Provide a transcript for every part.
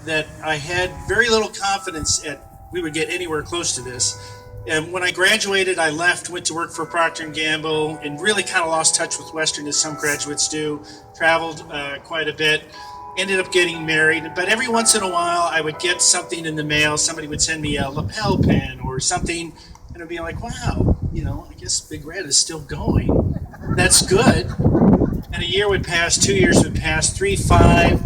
that I had very little confidence we would get anywhere close to this. And when I graduated, I left, went to work for Procter & Gamble, and really kind of lost touch with Western, as some graduates do. Traveled quite a bit, ended up getting married. But every once in a while, I would get something in the mail. Somebody would send me a lapel pin or something, and I'd be like, wow, I guess Big Red is still going. That's good. And a year would pass, 2 years would pass, 3, 5,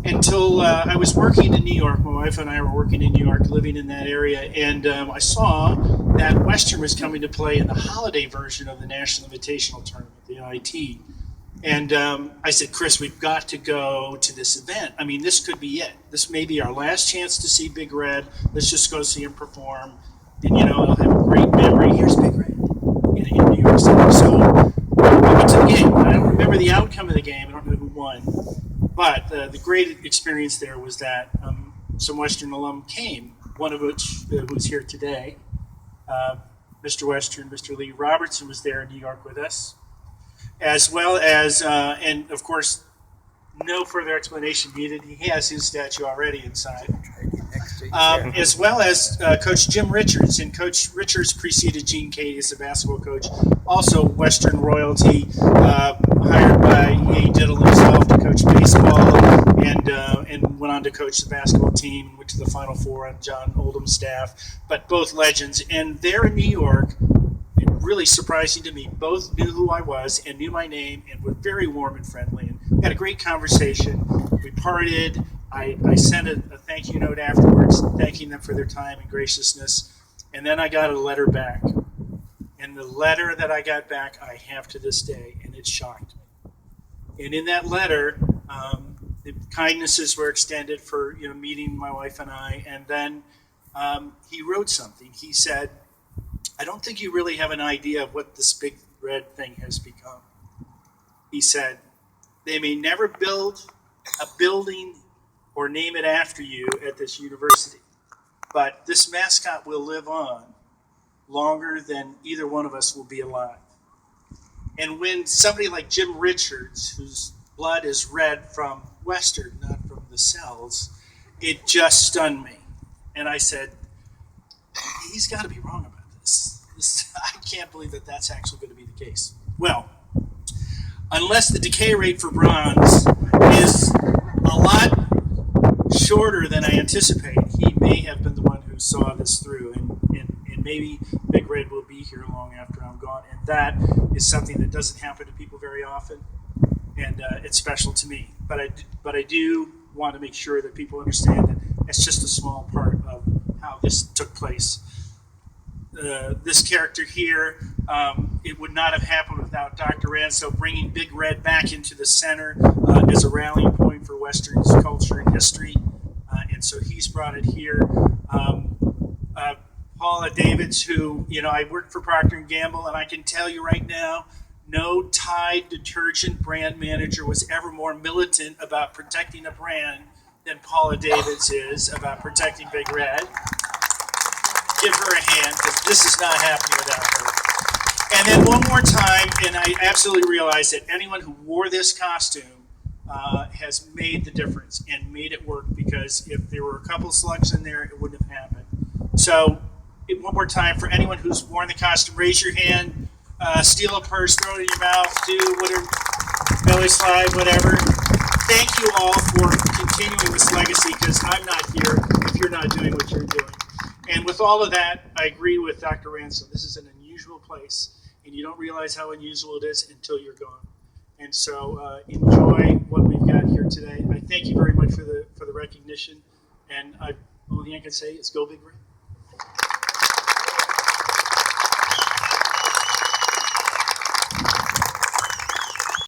until I was working in New York. My wife and I were working in New York, living in that area, and I saw that Western was coming to play in the holiday version of the National Invitational Tournament, the NIT. And I said, Chris, we've got to go to this event. I mean, this could be it. This may be our last chance to see Big Red. Let's just go see him perform. And, I'll have a great memory. Here's Big Red in New York City. So I went to the game. I don't remember the outcome of the game. I don't know who won. But the great experience there was that some Western alum came, one of which who's here today. Mr. Western, Mr. Lee Robertson was there in New York with us, as well as, and of course, no further explanation needed. He has his statue already inside. As well as Coach Jim Richards. And Coach Richards preceded Gene Cady as the basketball coach. Also Western royalty, hired by He Diddle himself to coach baseball, and went on to coach the basketball team, went to the Final Four on John Oldham's staff, but both legends. And there in New York, really surprising to me, both knew who I was and knew my name and were very warm and friendly. And we had a great conversation. We partied. I sent a thank you note afterwards, thanking them for their time and graciousness. And then I got a letter back. And the letter that I got back, I have to this day, and it shocked me. And in that letter, the kindnesses were extended for meeting my wife and I. And then he wrote something. He said, I don't think you really have an idea of what this Big Red thing has become. He said, they may never build a building or name it after you at this university, but this mascot will live on longer than either one of us will be alive. And when somebody like Jim Richards, whose blood is red from Western, not from the cells, it just stunned me. And I said, he's got to be wrong about this. I can't believe that that's actually going to be the case. Well, unless the decay rate for bronze is a lot shorter than I anticipate, he may have been the one who saw this through, and maybe Big Red will be here long after I'm gone. And that is something that doesn't happen to people very often, and it's special to me. But I do want to make sure that people understand that it's just a small part of how this took place. This character here, it would not have happened without Dr. Ranso bringing Big Red back into the center as a rallying point for Western's culture and history. And so he's brought it here. Paula Davids, who, I worked for Procter & Gamble, and I can tell you right now, no Tide detergent brand manager was ever more militant about protecting a brand than Paula Davids is about protecting Big Red. Give her a hand, because this is not happening without her. And then one more time, and I absolutely realize that anyone who wore this costume has made the difference and made it work, because if there were a couple slugs in there, it wouldn't have happened. So one more time, for anyone who's worn the costume, raise your hand, steal a purse, throw it in your mouth, do whatever, belly slide, whatever. Thank you all for continuing this legacy, because I'm not here if you're not doing what you're doing. And with all of that, I agree with Dr. Ransom. This is an unusual place, and you don't realize how unusual it is until you're gone. And so enjoy what we've got here today. I thank you very much for the recognition, and the only thing I can say is go Big Red.